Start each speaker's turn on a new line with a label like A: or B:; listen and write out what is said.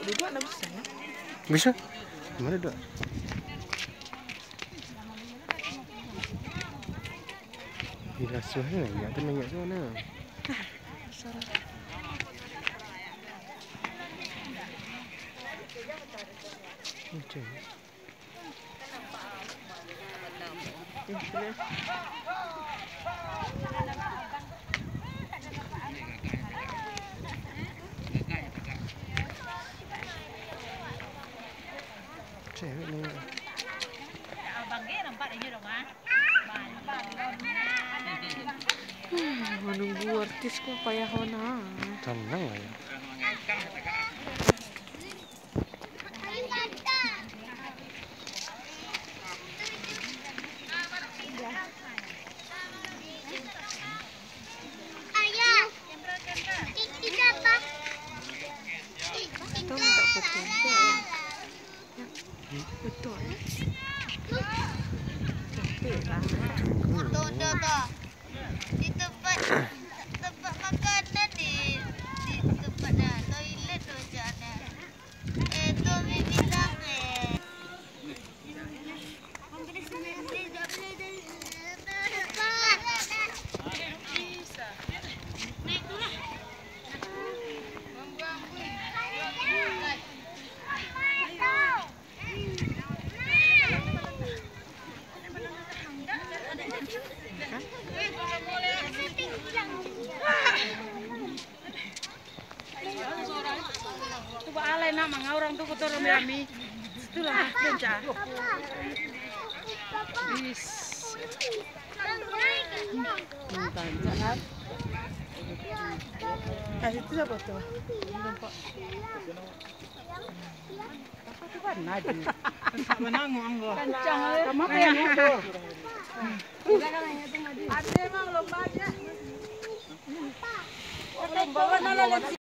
A: Duduk nak bisa ya?
B: Bisa? Mana duduk? Bila suah ni, nak tenang kat sana. Macam ni. Cewek ni.
A: Menunggu artis kok payah mana?
B: Tenang lah ya.
A: Tahu tak foto? Betul ya? Capek lah.
C: Tuh. Di tempat makanan di tempatnya toilet tu jana. Tu mi bilang
A: Coba alay nak mga orang tu kotor rami-rami. Itulah pencah. Bis. Jangan. Itu siapa tu? Nampak. Apa tu kan aja. Tak menangu anggo. Kencang. Kamu apa yang itu? Ada memang lomba aja. Lomba mana